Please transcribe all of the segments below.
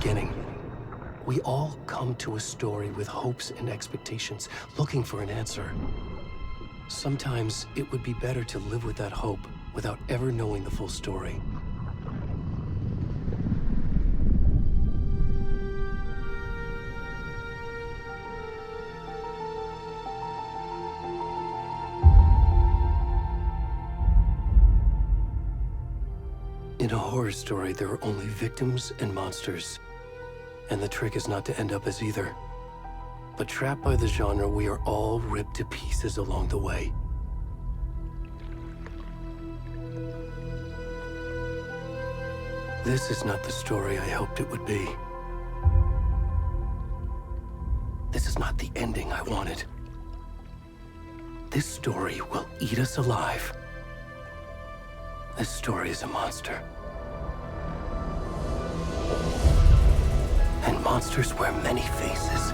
beginning. We all come to a story with hopes and expectations, looking for an answer. Sometimes it would be better to live with that hope without ever knowing the full story. In a horror story, there are only victims and monsters. And the trick is not to end up as either. But trapped by the genre, we are all ripped to pieces along the way. This is not the story I hoped it would be. This is not the ending I wanted. This story will eat us alive. This story is a monster. And monsters wear many faces.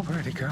Where'd he go?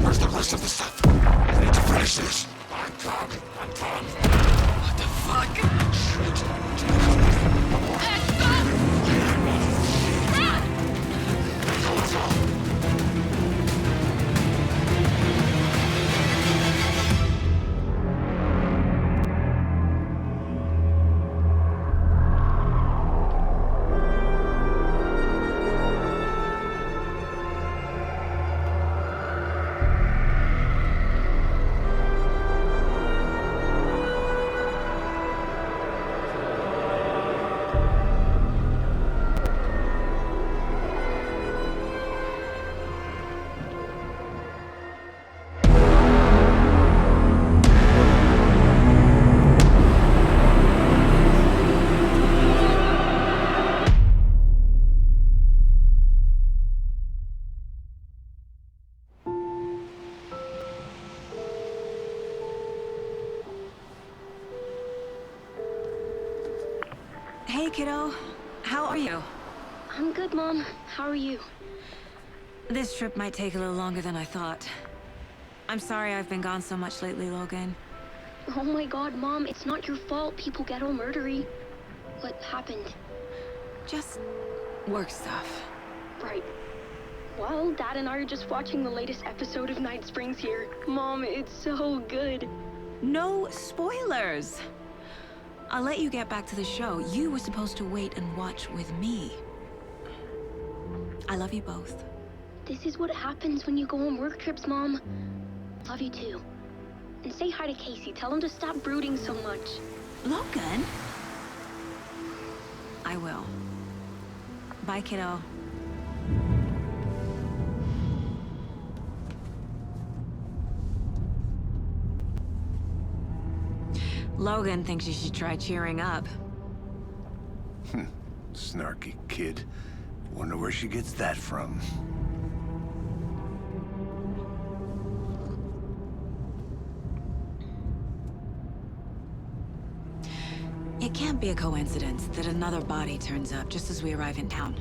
Where's the rest of the stuff? I need to finish this. I'm done. What the fuck? Shit. Hey, kiddo. How are you? I'm good, Mom. How are you? This trip might take a little longer than I thought. I'm sorry I've been gone so much lately, Logan. Oh my god, Mom, it's not your fault people get all murdery. What happened? Just work stuff. Right. Well, Dad and I are just watching the latest episode of Night Springs here. Mom, it's so good. No spoilers! I'll let you get back to the show. You were supposed to wait and watch with me. I love you both. This is what happens when you go on work trips, Mom. Love you too. And say hi to Casey. Tell him to stop brooding so much. Logan? I will. Bye, kiddo. Logan thinks you should try cheering up. Snarky kid. Wonder where she gets that from. It can't be a coincidence that another body turns up just as we arrive in town.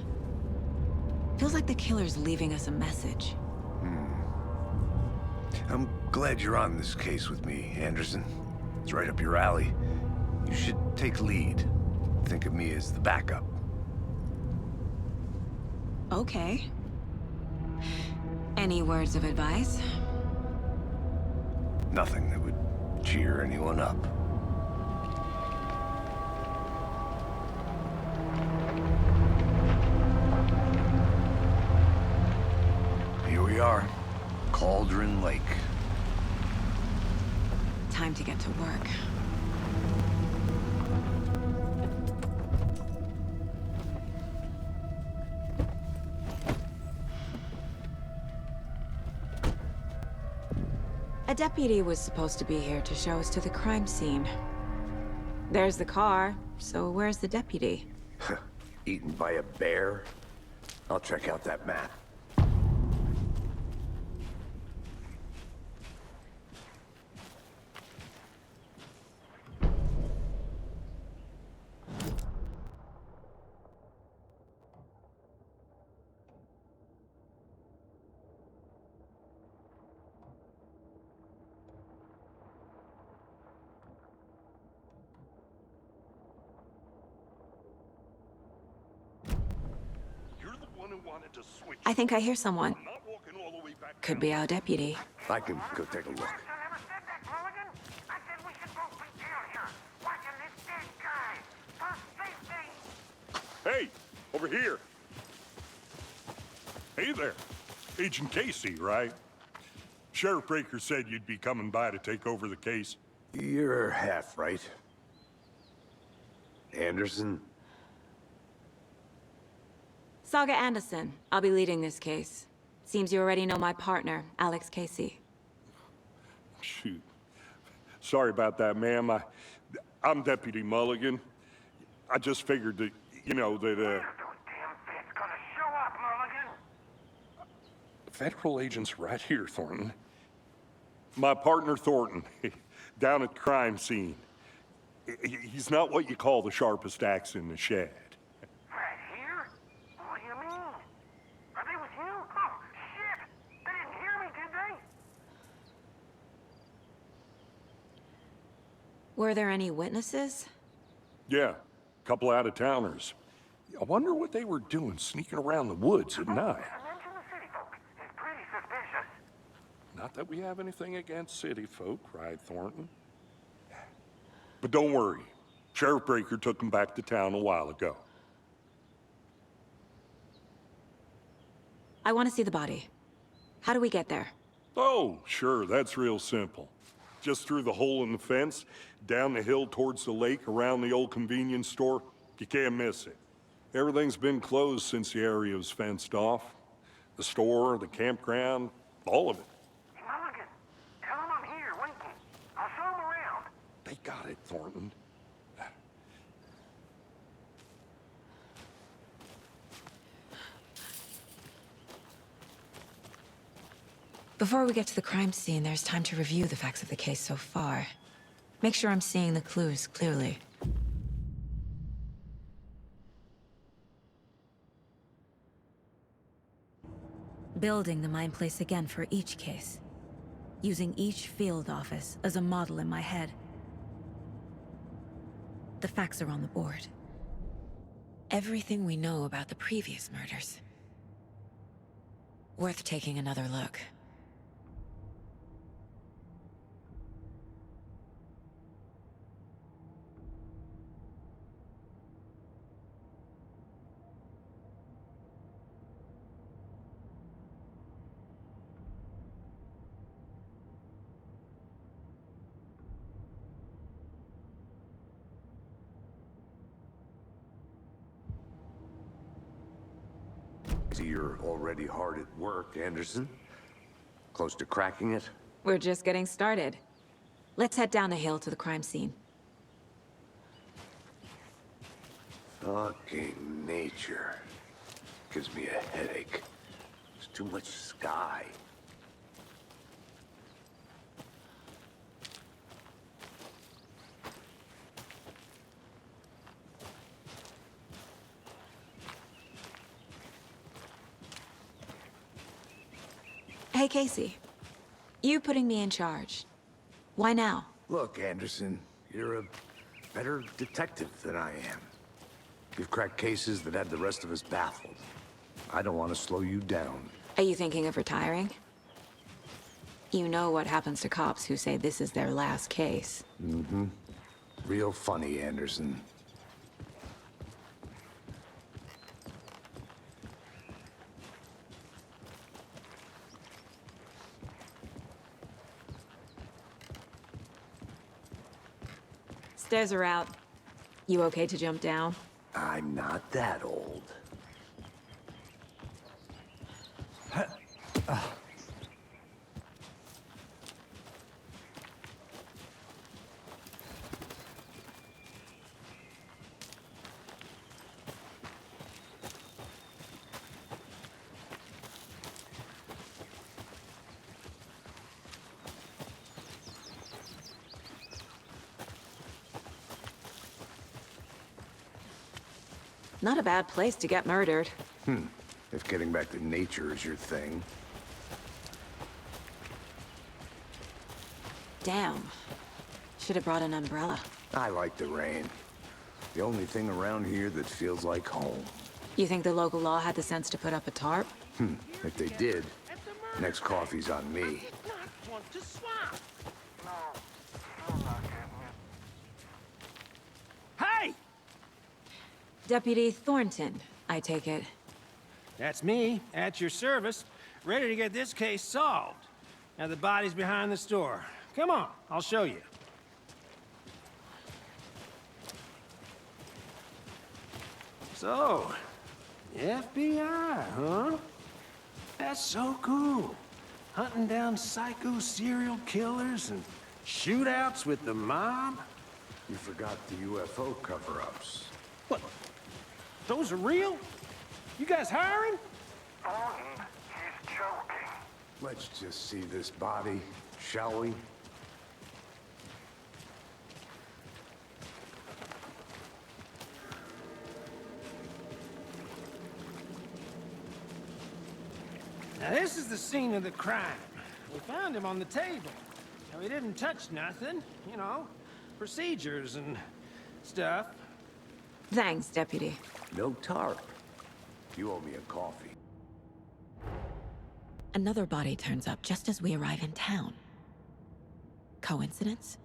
Feels like the killer's leaving us a message. I'm glad you're on this case with me, Anderson. It's right up your alley. You should take lead. Think of me as the backup. Okay. Any words of advice? Nothing that would cheer anyone up. Here we are. Cauldron Lake. Time to get to work. A deputy was supposed to be here to show us to the crime scene. There's the car, so where's the deputy? Eaten by a bear? I'll check out that map. I think I hear someone. Could be our deputy. I can go take a look. Hey, over here. Hey there. Agent Casey, right? Sheriff Breaker said you'd be coming by to take over the case. You're half right. Anderson? Saga Anderson. I'll be leading this case. Seems you already know my partner, Alex Casey. Shoot. Sorry about that, ma'am. I'm Deputy Mulligan. I just figured that, you know, that, Federal agent's right here, Thornton. My partner, Thornton. down at the crime scene. He's not what you call the sharpest axe in the shed. Right here? What do you mean? Are they with you? Oh, shit! They didn't hear me, did they? Were there any witnesses? Yeah, a couple out-of-towners. I wonder what they were doing sneaking around the woods at night. Mention the city folk. It's pretty suspicious. Not that we have anything against city folk, cried Thornton. But don't worry. Sheriff Breaker took them back to town a while ago. I want to see the body. How do we get there? Oh, sure, that's real simple. Just through the hole in the fence, down the hill towards the lake, around the old convenience store. You can't miss it. Everything's been closed since the area was fenced off. The store, the campground, all of it. Mulligan, tell them I'm here, waiting. I'll show them around. They got it, Thornton. Before we get to the crime scene, there's time to review the facts of the case so far. Make sure I'm seeing the clues clearly. Building the mine place again for each case. Using each field office as a model in my head. The facts are on the board. Everything we know about the previous murders. Worth taking another look. So you're already hard at work, Anderson? Close to cracking it? We're just getting started. Let's head down the hill to the crime scene. Fucking nature. Gives me a headache. There's too much sky. Hey, Casey. You putting me in charge. Why now? Look, Anderson, you're a better detective than I am. You've cracked cases that had the rest of us baffled. I don't want to slow you down. Are you thinking of retiring? You know what happens to cops who say this is their last case. Mm-hmm. Real funny, Anderson. Stairs are out. You okay to jump down? I'm not that old. Not a bad place to get murdered. If getting back to nature is your thing. Damn. Should have brought an umbrella. I like the rain. The only thing around here that feels like home. You think the local law had the sense to put up a tarp? If they did, next coffee's on me. Hey! Deputy Thornton, I take it. That's me, at your service, ready to get this case solved. Now the body's behind the store. Come on, I'll show you. So, the FBI, huh? That's so cool. Hunting down psycho serial killers and shootouts with the mob. You forgot the UFO cover-ups. What? Those are real? You guys hiring? Thornton, he's joking. Let's just see this body, shall we? Now, this is the scene of the crime. We found him on the table. Now, he didn't touch nothing, you know, procedures and stuff. Thanks, Deputy. No tarp. You owe me a coffee. Another body turns up just as we arrive in town. Coincidence?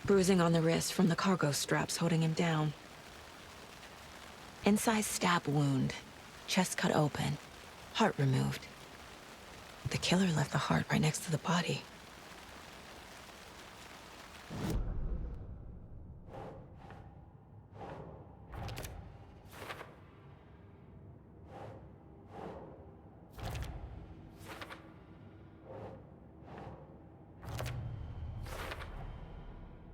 Bruising on the wrist from the cargo straps holding him down. Incised stab wound, chest cut open, heart removed. The killer left the heart right next to the body.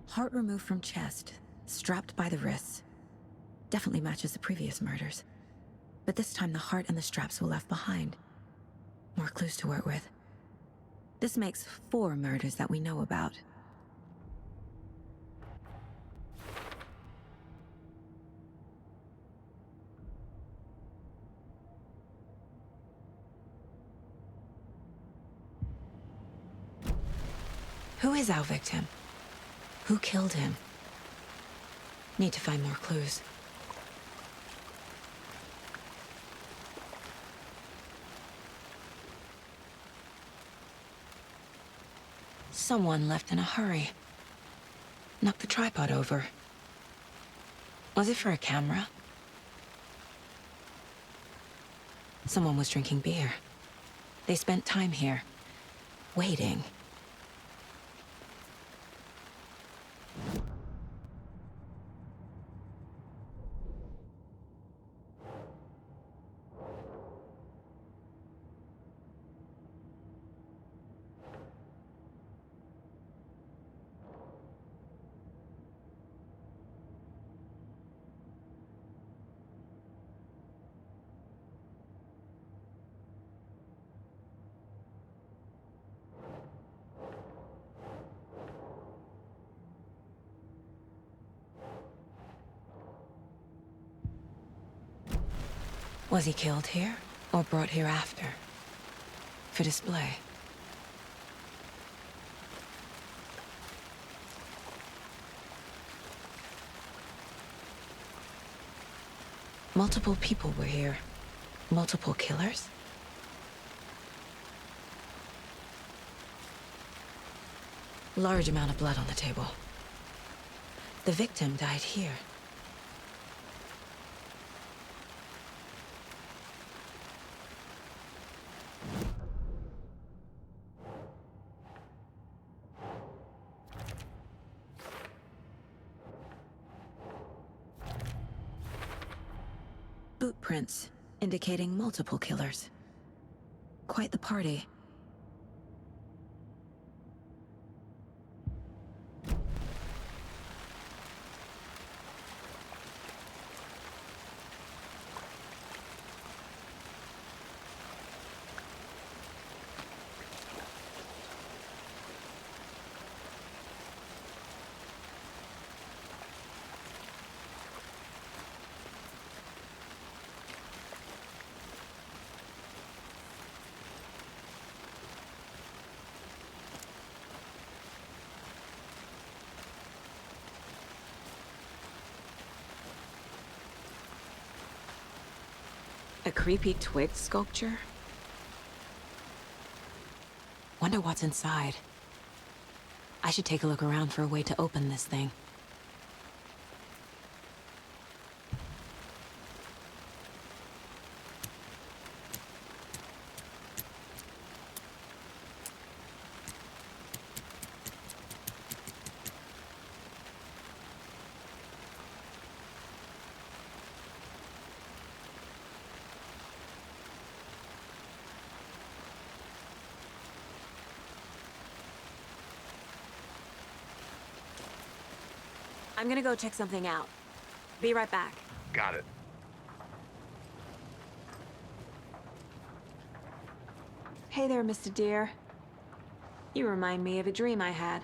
Heart removed from chest, strapped by the wrists. Definitely matches the previous murders. But this time the heart and the straps were left behind. More clues to work with. This makes 4 murders that we know about. Who is our victim? Who killed him? Need to find more clues. Someone left in a hurry. Knocked the tripod over. Was it for a camera? Someone was drinking beer. They spent time here, waiting. Was he killed here, or brought here after? For display? Multiple people were here. Multiple killers? Large amount of blood on the table. The victim died here. Boot prints, indicating multiple killers. Quite the party. A creepy twig sculpture? Wonder what's inside. I should take a look around for a way to open this thing. I'm gonna go check something out. Be right back. Got it. Hey there, Mr. Deer. You remind me of a dream I had.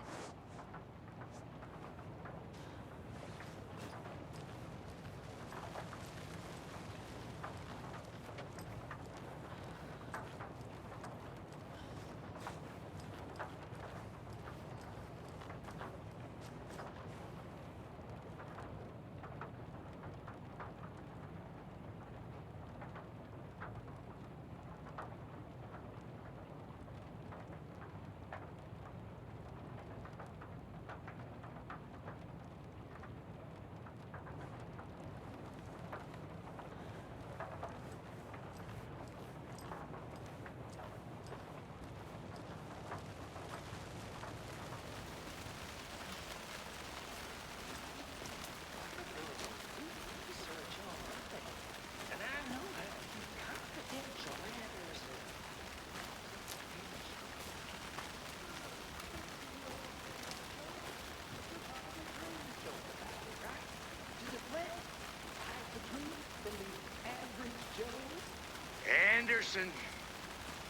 Anderson.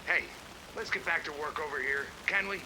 Hey, let's get back to work over here, can we?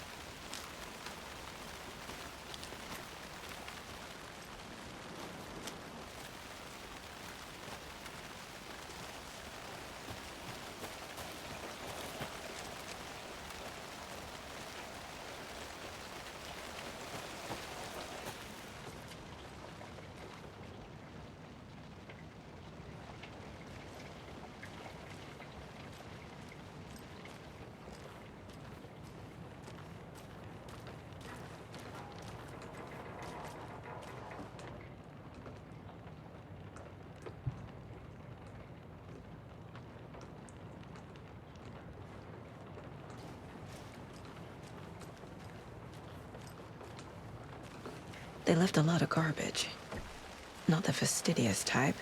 They left a lot of garbage. Not the fastidious type.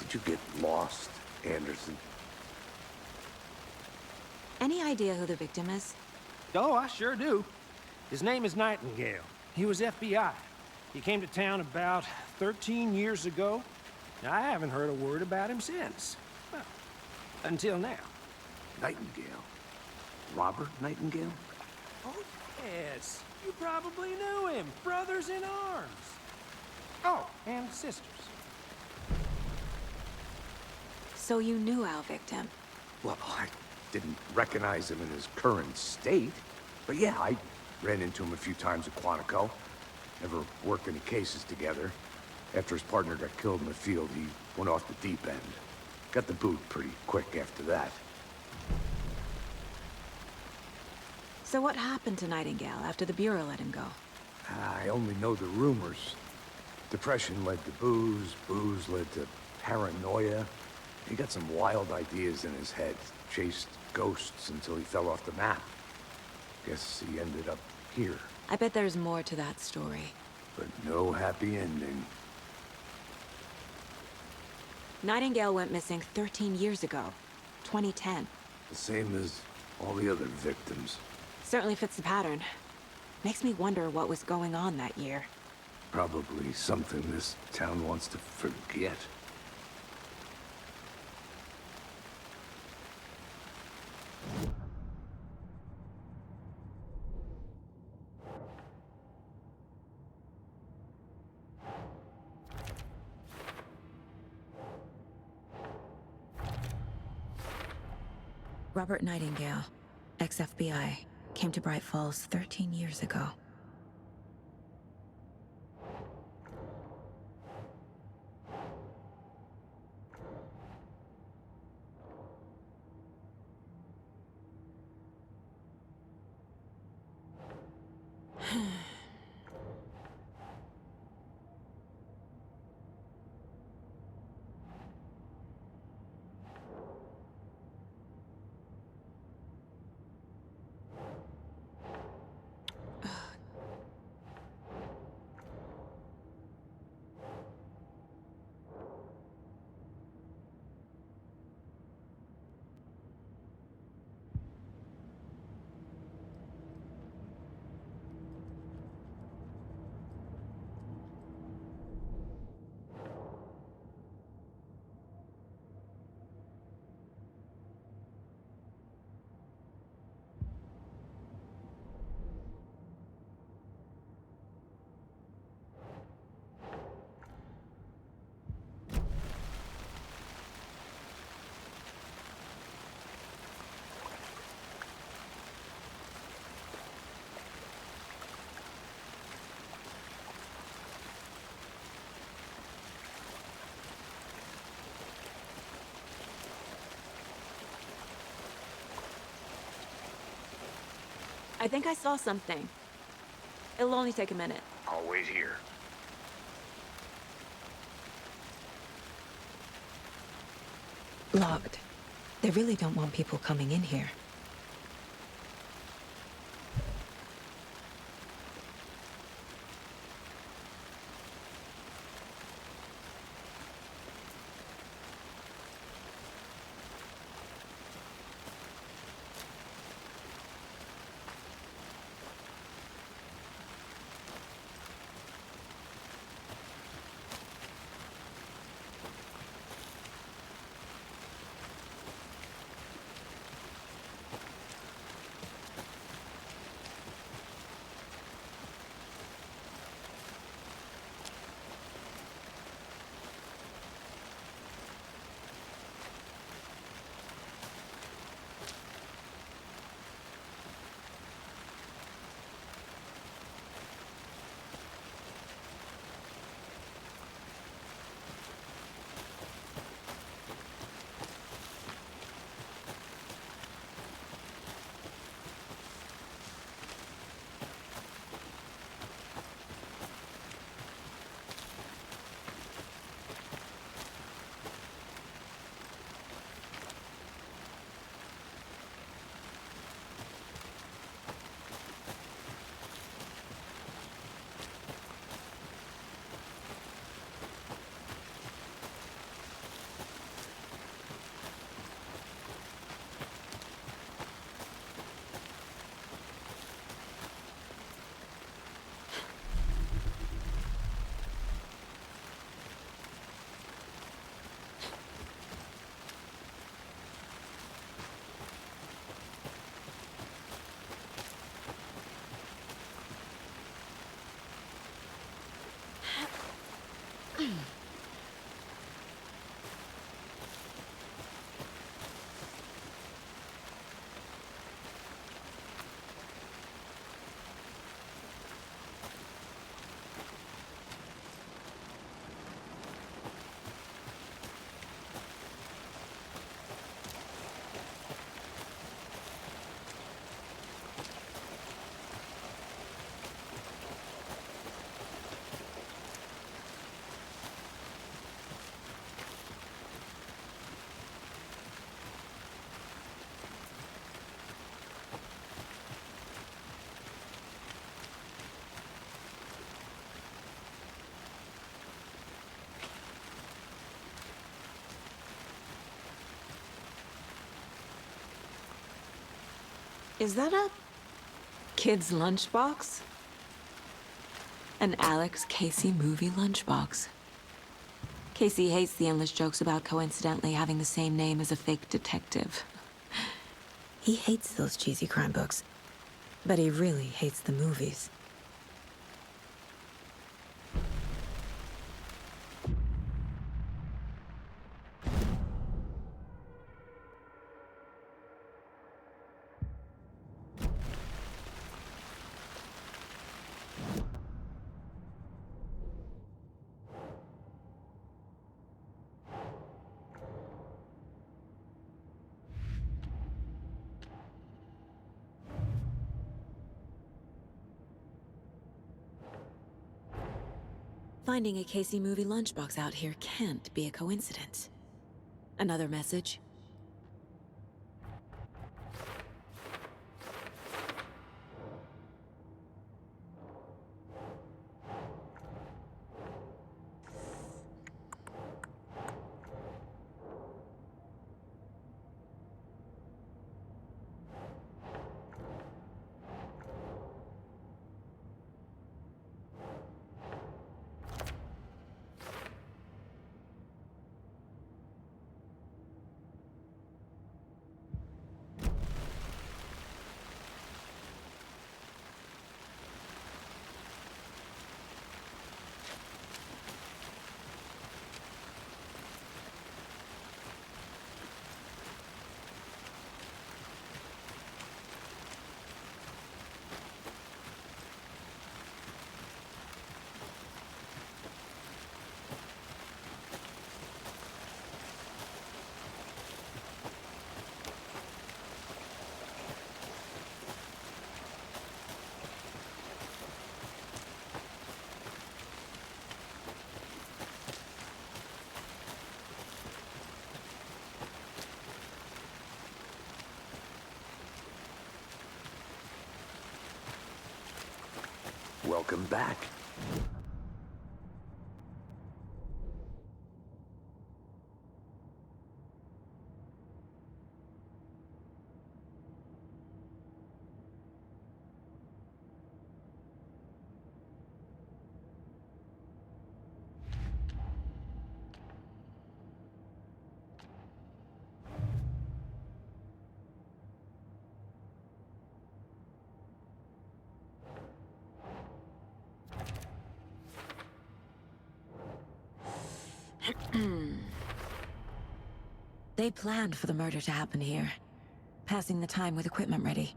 Did you get lost, Anderson? Any idea who the victim is? Oh, I sure do. His name is Nightingale. He was FBI. He came to town about 13 years ago. I haven't heard a word about him since. Well, until now. Nightingale? Robert Nightingale? Oh, yes. You probably knew him. Brothers in arms. Oh, and sisters. So you knew our victim? Well, I didn't recognize him in his current state. But yeah, I ran into him a few times at Quantico. Never worked any cases together. After his partner got killed in the field, he went off the deep end. Got the boot pretty quick after that. So what happened to Nightingale after the Bureau let him go? I only know the rumors. Depression led to booze, booze led to paranoia. He got some wild ideas in his head, chased ghosts until he fell off the map. Guess he ended up here, I bet there's more to that story. but no happy ending. Nightingale went missing 13 years ago, 2010. The same as all the other victims. Certainly fits the pattern. Makes me wonder what was going on that year. Probably something this town wants to forget. Robert Nightingale, ex-FBI, came to Bright Falls 13 years ago. I think I saw something. It'll only take a minute. I'll wait here. Locked. They really don't want people coming in here. Is that a kid's lunchbox? An Alex Casey movie lunchbox. Casey hates the endless jokes about coincidentally having the same name as a fake detective. He hates those cheesy crime books, but he really hates the movies. Finding a Casey movie lunchbox out here can't be a coincidence. Another message? welcome back. They planned for the murder to happen here, passing the time with equipment ready.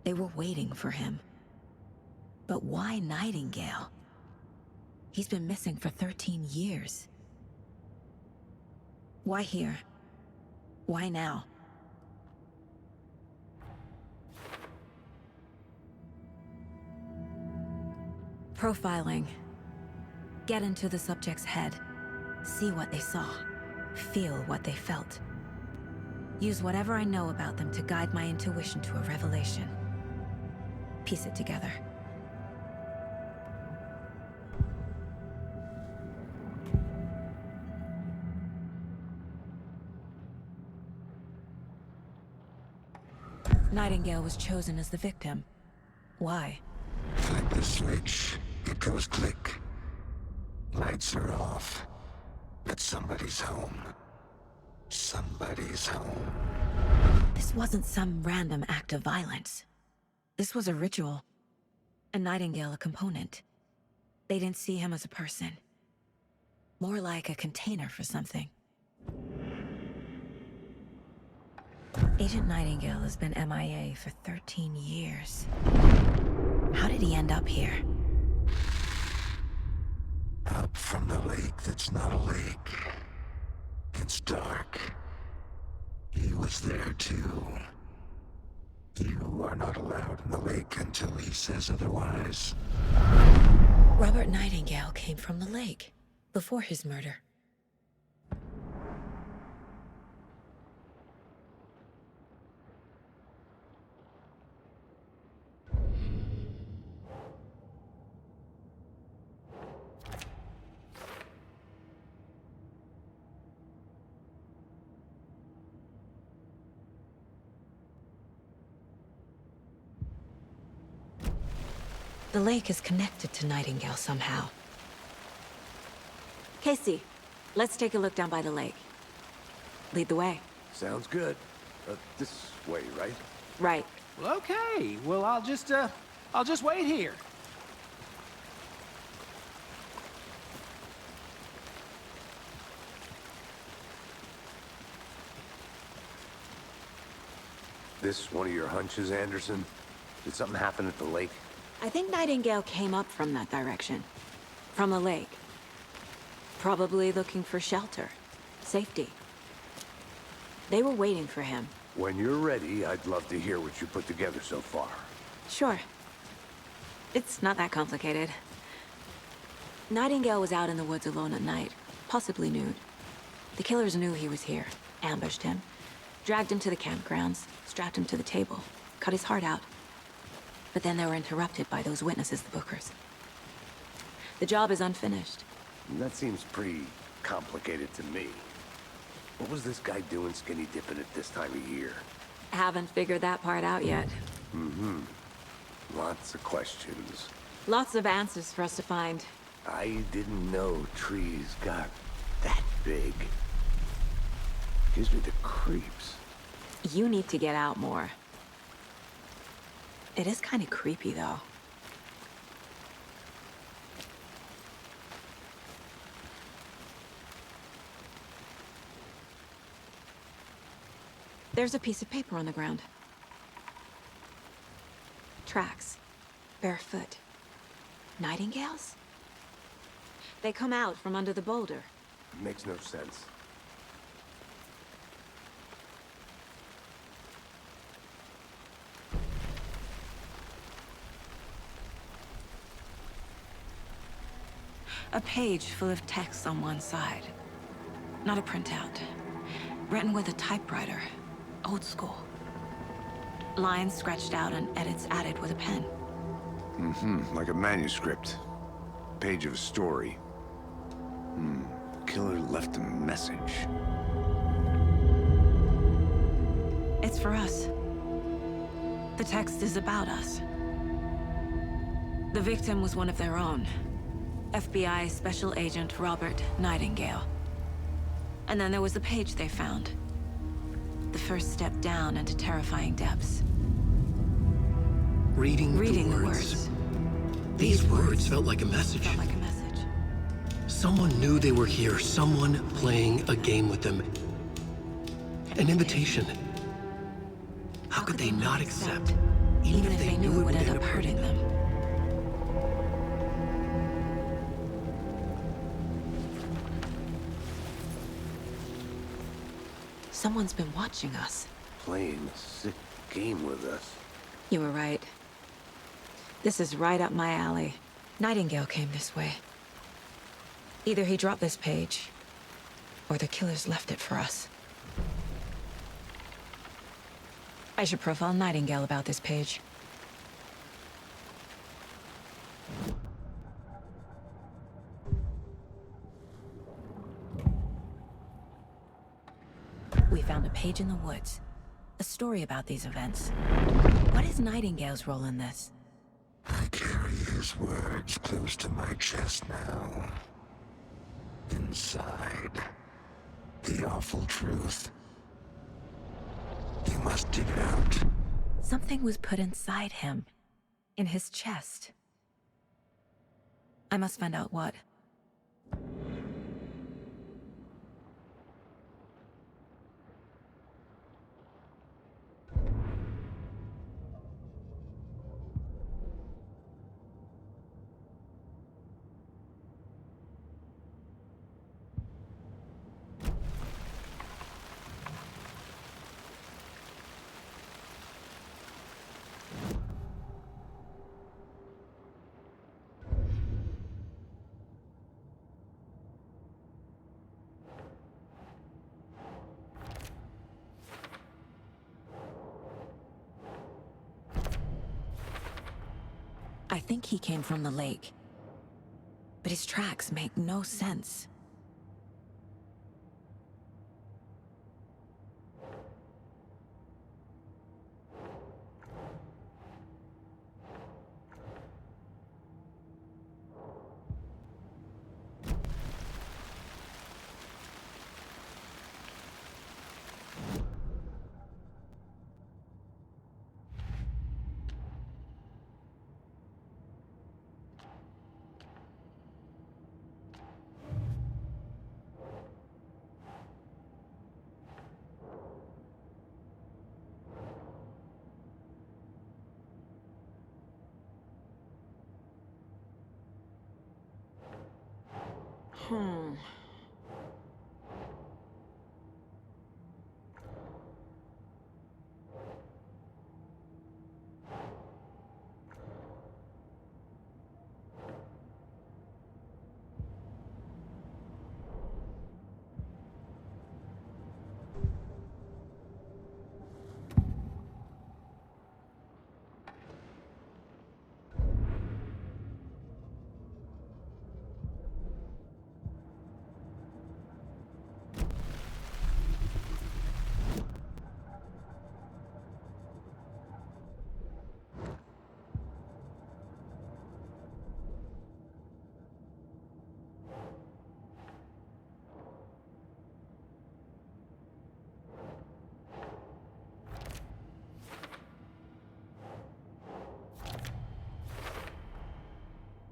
They were waiting for him. But why Nightingale? He's been missing for 13 years. Why here? Why now? Profiling. Get into the subject's head. See what they saw. Feel what they felt. Use whatever I know about them to guide my intuition to a revelation. Piece it together. Nightingale was chosen as the victim. Why? Flip the switch, it goes click. Lights are off. But somebody's home. Somebody's home. This wasn't some random act of violence. This was a ritual. And Nightingale a component. They didn't see him as a person. More like a container for something. Agent Nightingale has been MIA for 13 years. How did he end up here? Up from the lake that's not a lake. It's dark. He was there too. You are not allowed in the lake until he says otherwise. Robert Nightingale came from the lake, before his murder. The lake is connected to Nightingale somehow. Casey, let's take a look down by the lake. Lead the way. Sounds good. This way, right? Right. Well, okay. Well, I'll just wait here. This one of your hunches, Anderson? Did something happen at the lake? I think Nightingale came up from that direction. From the lake. Probably looking for shelter. Safety. They were waiting for him. When you're ready, I'd love to hear what you put together so far. Sure. It's not that complicated. Nightingale was out in the woods alone at night, possibly nude. The killers knew he was here, ambushed him, dragged him to the campgrounds, strapped him to the table, cut his heart out. But then they were interrupted by those witnesses, the Bookers. The job is unfinished. That seems pretty complicated to me. What was this guy doing skinny dipping at this time of year? Haven't figured that part out yet. Mm-hmm. Lots of questions. Lots of answers for us to find. I didn't know trees got that big. Gives me the creeps. You need to get out more. It is kind of creepy, though. There's a piece of paper on the ground. Tracks. Barefoot. Nightingales? They come out from under the boulder. Makes no sense. A page full of text on one side. Not a printout. Written with a typewriter. Old school. Lines scratched out and edits added with a pen. Like a manuscript. Page of a story. Killer left a message. It's for us. The text is about us. The victim was one of their own. FBI Special Agent Robert Nightingale. And then there was the page they found. The first step down into terrifying depths. Reading the the words. These words felt like a message. Felt like a message. Someone knew they were here, someone playing a game with them. An invitation. How could they not accept, even if they knew it would end up hurting them? Someone's been watching us. Playing a sick game with us. You were right. This is right up my alley. Nightingale came this way. Either he dropped this page, or the killers left it for us. I should profile Nightingale about this page. We found a page in the woods. A story about these events. What is Nightingale's role in this? I carry his words close to my chest now. Inside, the awful truth. You must dig it out. Something was put inside him. In his chest. I must find out what. I think he came from the lake. But his tracks make no sense.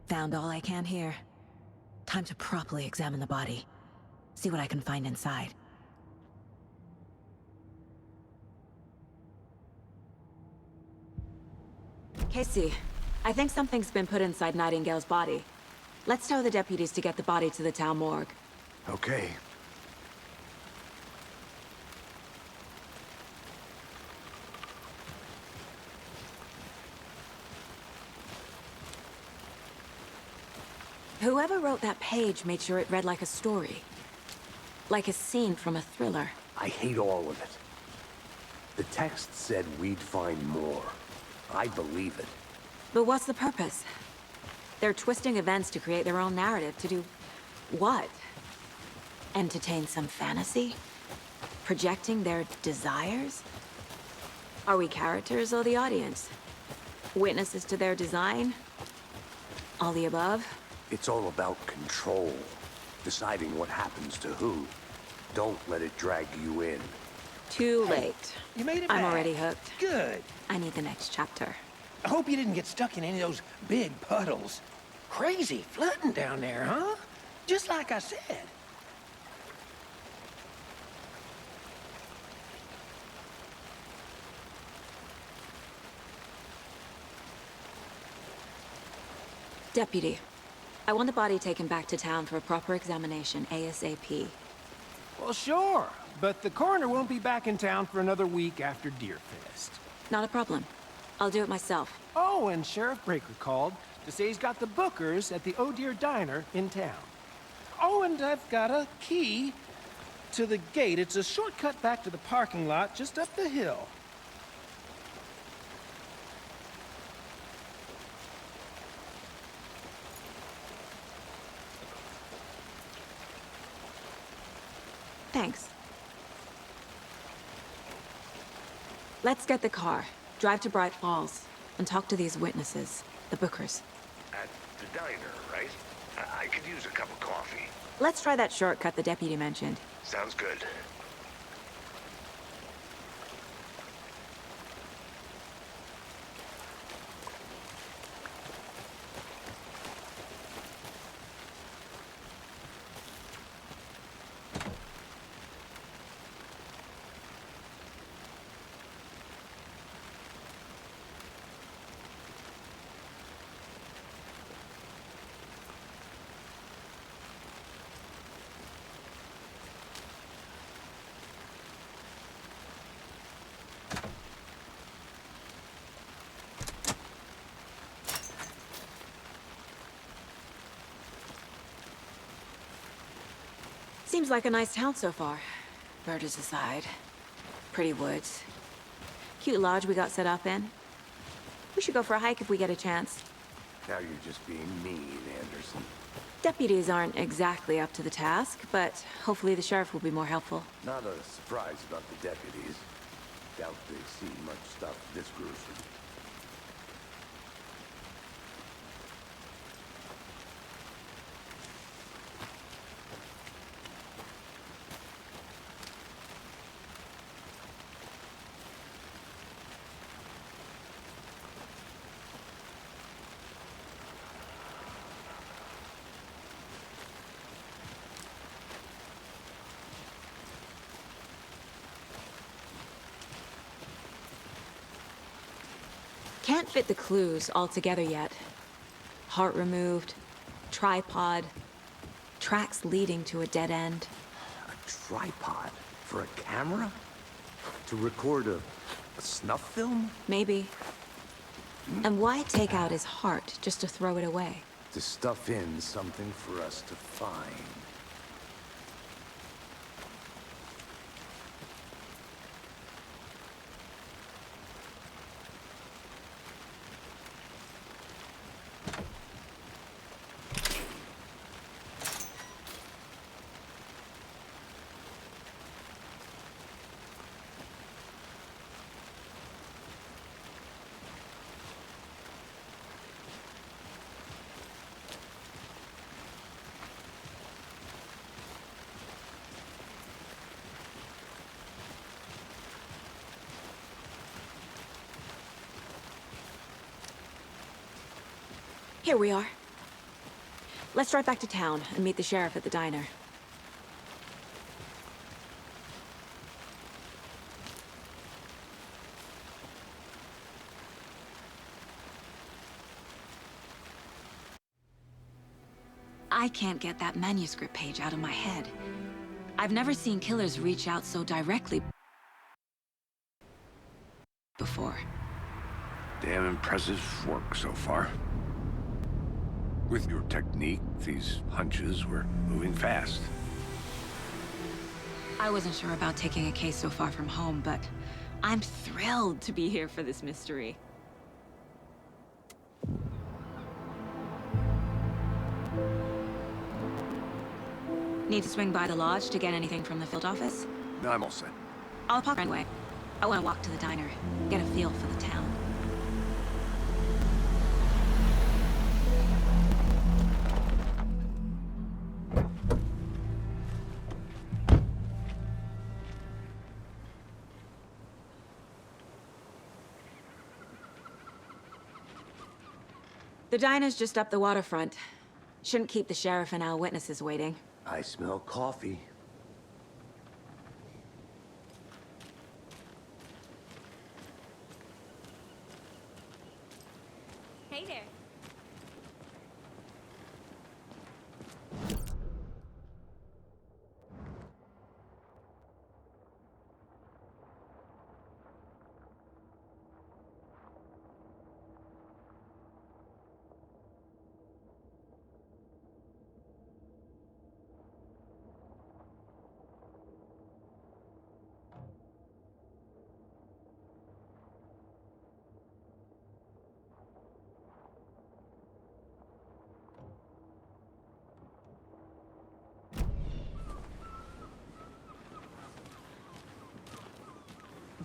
Found all I can here. Time to properly examine the body. See what I can find inside. Casey, I think something's been put inside Nightingale's body. Let's tell the deputies to get the body to the town morgue. Okay. Whoever wrote that page made sure it read like a story. Like a scene from a thriller. I hate all of it. The text said we'd find more. I believe it. But what's the purpose? They're twisting events to create their own narrative. To do what? Entertain some fantasy? Projecting their desires? Are we characters or the audience? Witnesses to their design? All the above? It's all about control. Deciding what happens to who. Don't let it drag you in. Too late. You made it I'm back. already hooked. Good. I need the next chapter. I hope you didn't get stuck in any of those big puddles. Crazy flooding down there, huh? Just like I said. Deputy, I want the body taken back to town for a proper examination, ASAP. Well, sure. But the coroner won't be back in town for another week after Deerfest. Not a problem. I'll do it myself. Oh, and Sheriff Breaker called to say he's got the bookers at the Oh Dear Diner in town. Oh, and I've got a key to the gate. It's a shortcut back to the parking lot just up the hill. Thanks. Let's get the car, drive to Bright Falls, and talk to these witnesses, the bookers. At the diner, right? I could use a cup of coffee. Let's try that shortcut the deputy mentioned. Sounds good. Seems like a nice town so far. Murders aside. Pretty woods. Cute lodge we got set up in. We should go for a hike if we get a chance. Now you're just being mean, Anderson. Deputies aren't exactly up to the task, but hopefully the sheriff will be more helpful. Not a surprise about the deputies. Doubt they've seen much stuff this gruesome. Can't fit the clues all together yet. Heart removed, tripod, tracks leading to a dead end. A tripod? For a camera? To record a snuff film? Maybe. And why take out his heart just to throw it away? To stuff in something for us to find. Here we are. Let's drive back to town and meet the sheriff at the diner. I can't get that manuscript page out of my head. I've never seen killers reach out so directly before. Damn impressive work so far. With your technique, these hunches were moving fast. I wasn't sure about taking a case so far from home, but I'm thrilled to be here for this mystery. Need to swing by the lodge to get anything from the field office? No, I'm all set. I'll park anyway. I want to walk to the diner, get a feel for the town. The diner's just up the waterfront. Shouldn't keep the sheriff and our witnesses waiting. I smell coffee. Hey there.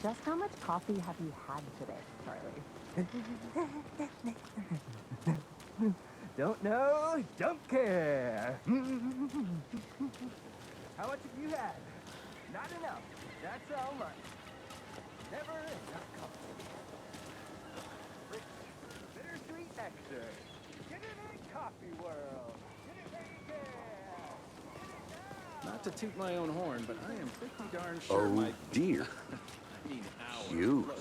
Just how much coffee have you had today, Charlie? Don't know, don't care. How much have you had? Not enough. That's how much. Never enough coffee. Rich, bittersweet nectar. Get it in coffee world. Get it where you can. Not to toot my own horn, but I am pretty darn sure Oh, my... dear. I mean, our Cute. road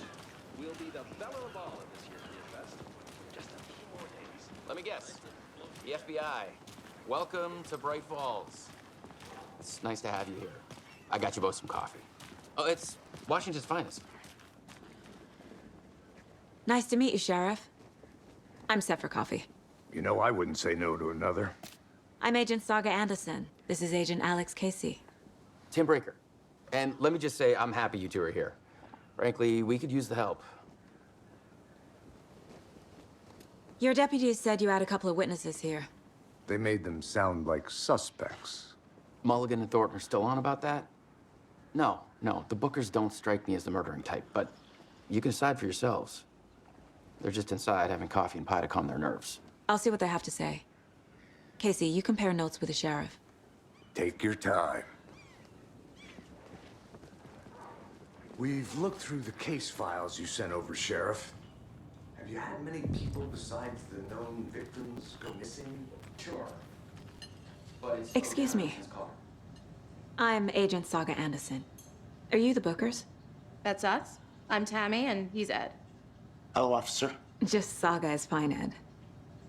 will be the belle of the ball at this year's Beer Fest. Just a few more days. Let me guess. The FBI. Welcome to Bright Falls. It's nice to have you here. I got you both some coffee. Oh, it's Washington's finest. Nice to meet you, Sheriff. I'm set for coffee. You know, I wouldn't say no to another. I'm Agent Saga Anderson. This is Agent Alex Casey. Tim Brinker. And let me just say, I'm happy you two are here. Frankly, we could use the help. Your deputies said you had a couple of witnesses here. They made them sound like suspects. Mulligan and Thornton are still on about that? No, the Bookers don't strike me as the murdering type, but you can decide for yourselves. They're just inside having coffee and pie to calm their nerves. I'll see what they have to say. Casey, you compare notes with the sheriff. Take your time. We've looked through the case files you sent over, Sheriff. Have you had many people besides the known victims go missing? Sure. But it's Excuse me. I'm Agent Saga Anderson. Are you the Bookers? That's us. I'm Tammy, and he's Ed. Hello, officer. Just Saga is fine, Ed.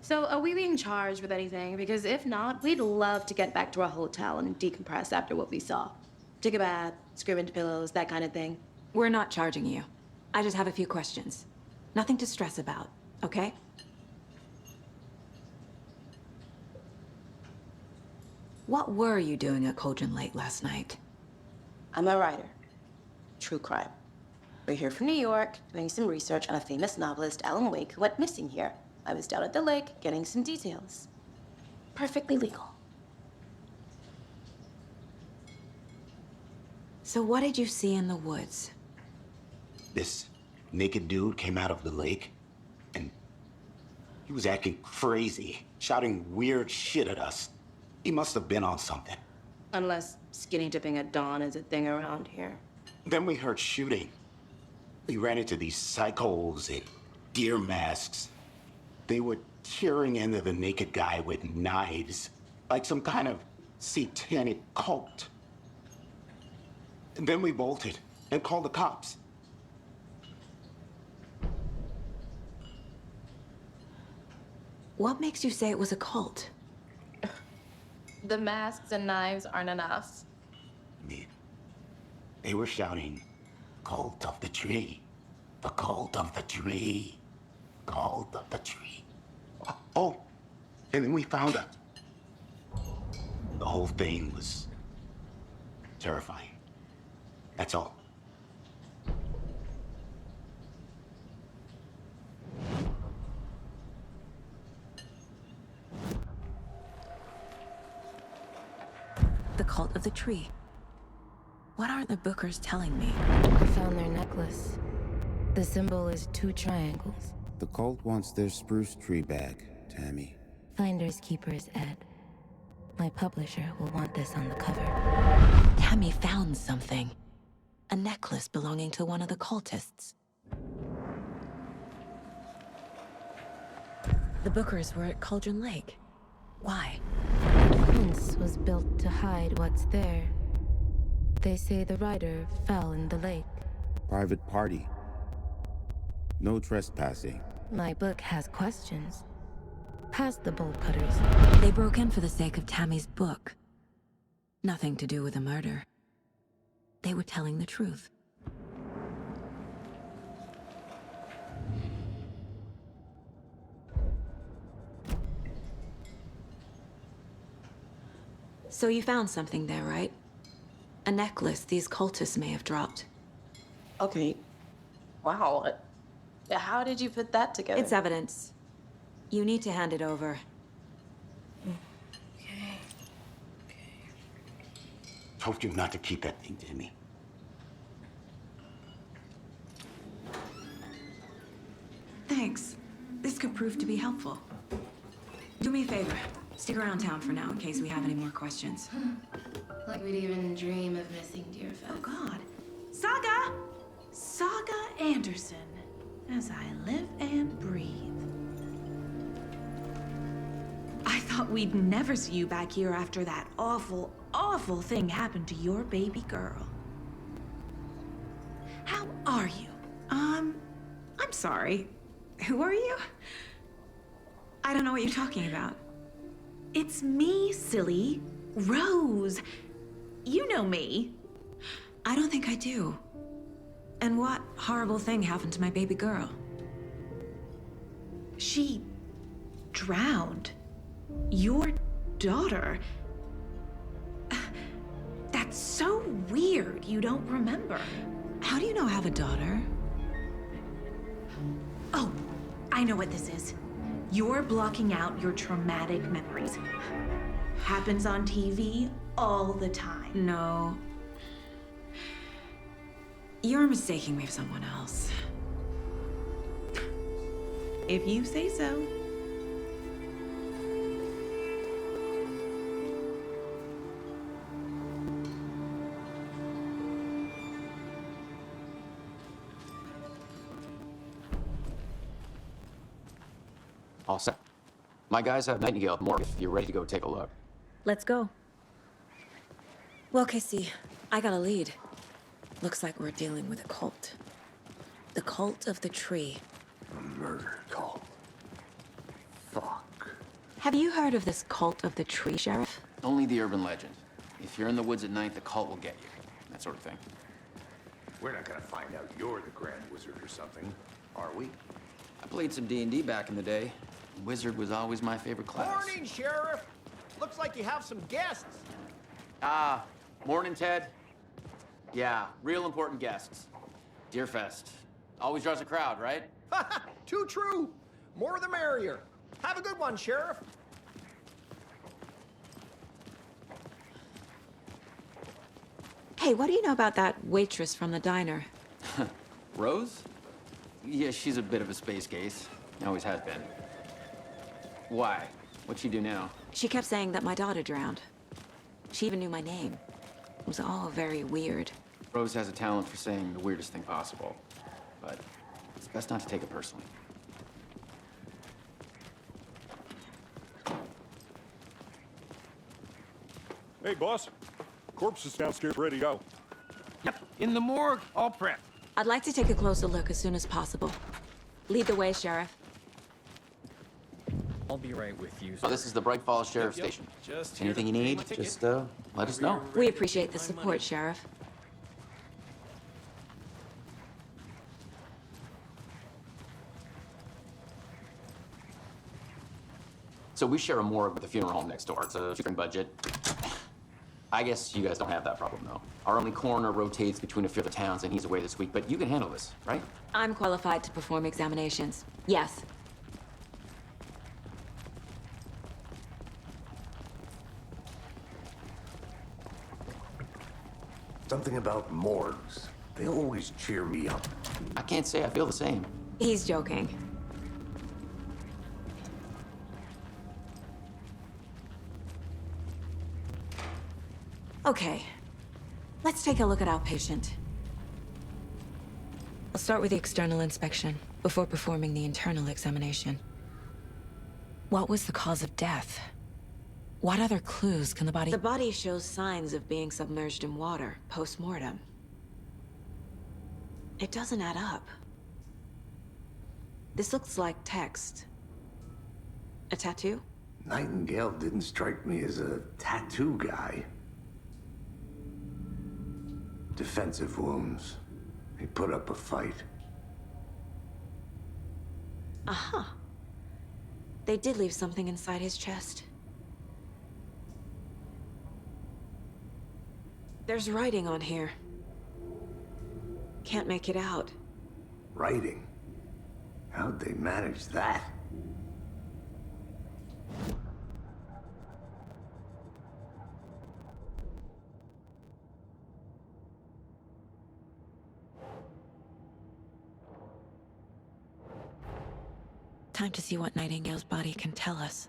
So, are we being charged with anything? Because if not, we'd love to get back to our hotel and decompress after what we saw. Take a bath, scream into pillows, that kind of thing. We're not charging you. I just have a few questions. Nothing to stress about, okay? What were you doing at Cauldron Lake last night? I'm a writer. True crime. We're here from New York, doing some research on a famous novelist, Alan Wake, who went missing here. I was down at the lake, getting some details. Perfectly legal. So what did you see in the woods? This naked dude came out of the lake, and he was acting crazy, shouting weird shit at us. He must have been on something. Unless skinny dipping at dawn is a thing around here. Then we heard shooting. We ran into these psychos in deer masks. They were tearing into the naked guy with knives, like some kind of satanic cult. And then we bolted and called the cops. What makes you say it was a cult? The masks and knives aren't enough. I mean, they were shouting, "Cult of the tree, the cult of the tree, cult of the tree." Oh, and then we found her. The whole thing was terrifying. That's all. The cult of the tree. What aren't the Bookers telling me? I found their necklace. The symbol is 2 triangles. The cult wants their spruce tree back, Tammy. Finders keepers, Ed. My publisher will want this on the cover. Tammy found something. A necklace belonging to one of the cultists. The Bookers were at Cauldron Lake. Why? The fence was built to hide what's there. They say the rider fell in the lake. Private party. No trespassing. My book has questions. Past the bolt cutters. They broke in for the sake of Tammy's book. Nothing to do with a murder. They were telling the truth. So you found something there, right? A necklace these cultists may have dropped. Okay. Wow. How did you put that together? It's evidence. You need to hand it over. Told you not to keep that thing, Tammy. Thanks. This could prove to be helpful. Do me a favor. Stick around town for now in case we have any more questions. Like we'd even dream of missing Deerfest. Oh, God. Saga! Saga Anderson. As I live and breathe. I thought we'd never see you back here after that awful, awful thing happened to your baby girl. How are you? I'm sorry. Who are you? I don't know what you're talking about. It's me, silly. Rose. You know me. I don't think I do. And what horrible thing happened to my baby girl? She drowned. Your daughter. That's so weird you don't remember. How do you know I have a daughter? Oh, I know what this is. You're blocking out your traumatic memories. Happens on TV all the time. No. You're mistaking me for someone else. If you say so. All set. My guys have Nightingale at the morgue if you're ready to go take a look. Let's go. Well, Casey, I got a lead. Looks like we're dealing with a cult. The cult of the tree. A murder cult. Fuck. Have you heard of this cult of the tree, Sheriff? Only the urban legend. If you're in the woods at night, the cult will get you. That sort of thing. We're not gonna find out you're the Grand Wizard or something, are we? I played some D&D back in the day. Wizard was always my favorite class. Morning, Sheriff. Looks like you have some guests. Ah, morning, Ted. Yeah, real important guests. Deerfest. Always draws a crowd, right? Too true. More the merrier. Have a good one, Sheriff. Hey, what do you know about that waitress from the diner? Rose? Yeah, she's a bit of a space case. Always has been. Why? What'd she do now? She kept saying that my daughter drowned. She even knew my name. It was all very weird. Rose has a talent for saying the weirdest thing possible. But it's best not to take it personally. Hey, boss. Corpse is downstairs, ready to go. Yep, in the morgue, all prepped. I'd like to take a closer look as soon as possible. Lead the way, Sheriff. I'll be right with you. Oh, this is the Bright Falls Sheriff Station. Just Anything you need, just let us know. We appreciate the support, Sheriff. So we share a morgue with the funeral home next door. It's a shoestring budget. I guess you guys don't have that problem, though. Our only coroner rotates between a few other towns, and he's away this week. But you can handle this, right? I'm qualified to perform examinations. Yes. Something about morgues. They always cheer me up. I can't say I feel the same. He's joking. Okay, let's take a look at outpatient. I'll start with the external inspection before performing the internal examination. What was the cause of death? What other clues can the body... The body shows signs of being submerged in water post-mortem. It doesn't add up. This looks like text. A tattoo? Nightingale didn't strike me as a tattoo guy. Defensive wounds. He put up a fight. Uh-huh. They did leave something inside his chest. There's writing on here. Can't make it out. Writing? How'd they manage that? Time to see what Nightingale's body can tell us.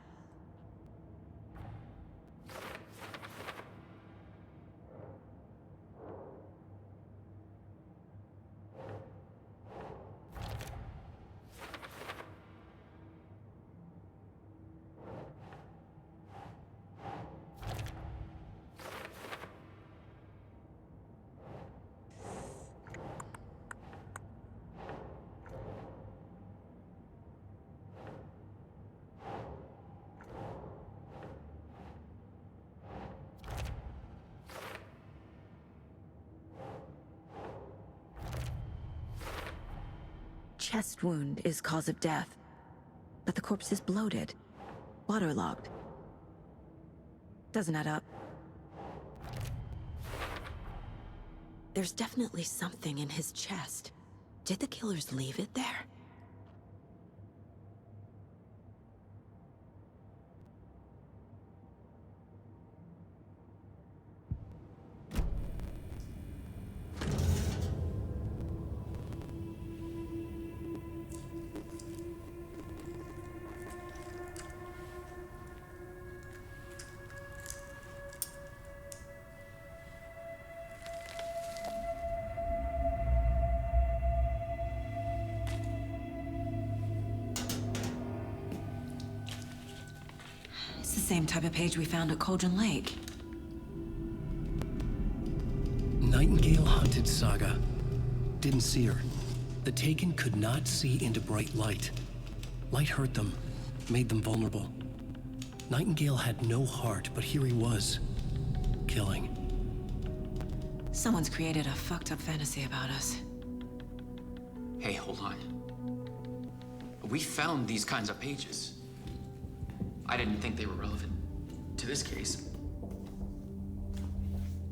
Chest wound is cause of death, but the corpse is bloated, waterlogged. Doesn't add up. There's definitely something in his chest. Did the killers leave it there? It's the same type of page we found at Cauldron Lake. Nightingale hunted Saga. Didn't see her. The Taken could not see into bright light. Light hurt them, made them vulnerable. Nightingale had no heart, but here he was, killing. Someone's created a fucked up fantasy about us. Hey, hold on. We found these kinds of pages. I didn't think they were relevant to this case.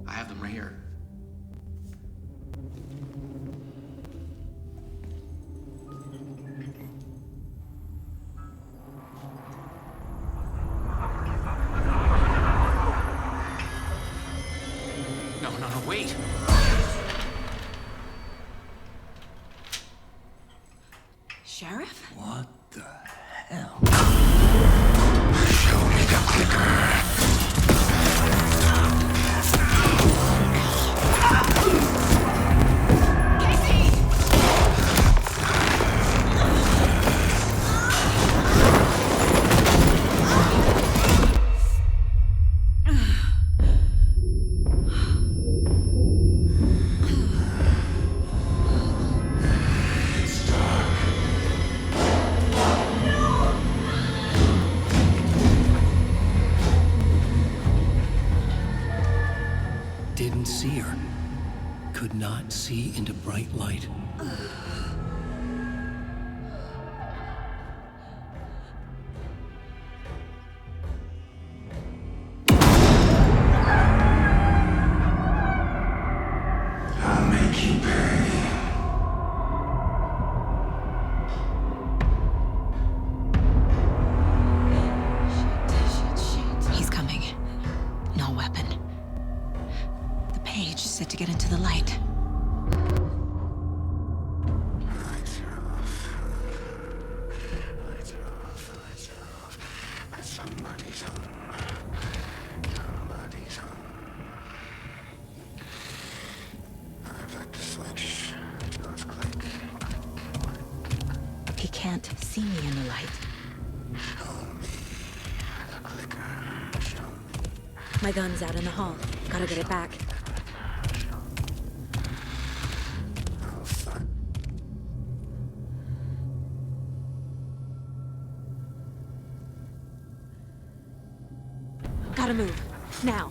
I have them right here. No, wait! Sheriff? What the hell? Show me the clicker. Didn't see her. Could not see into bright light. I'll make you pay. He's coming. No weapon. The page said to get into Somebody's home. Somebody's home. I'd like to switch. Those click. He can't see me in the light. Show me the clicker. Show me. My gun's out in the hall. Gotta get it back. Gotta move. Now.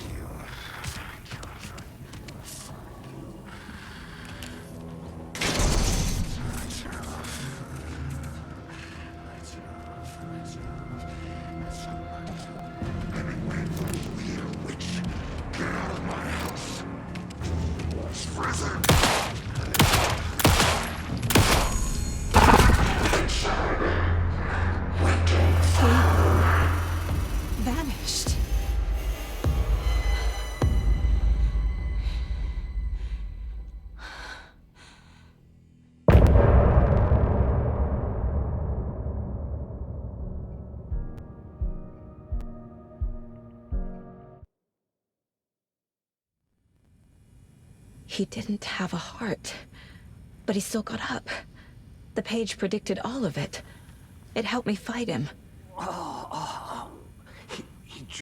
Vanished. He didn't have a heart, but he still got up. The page predicted all of it. It helped me fight him. Oh,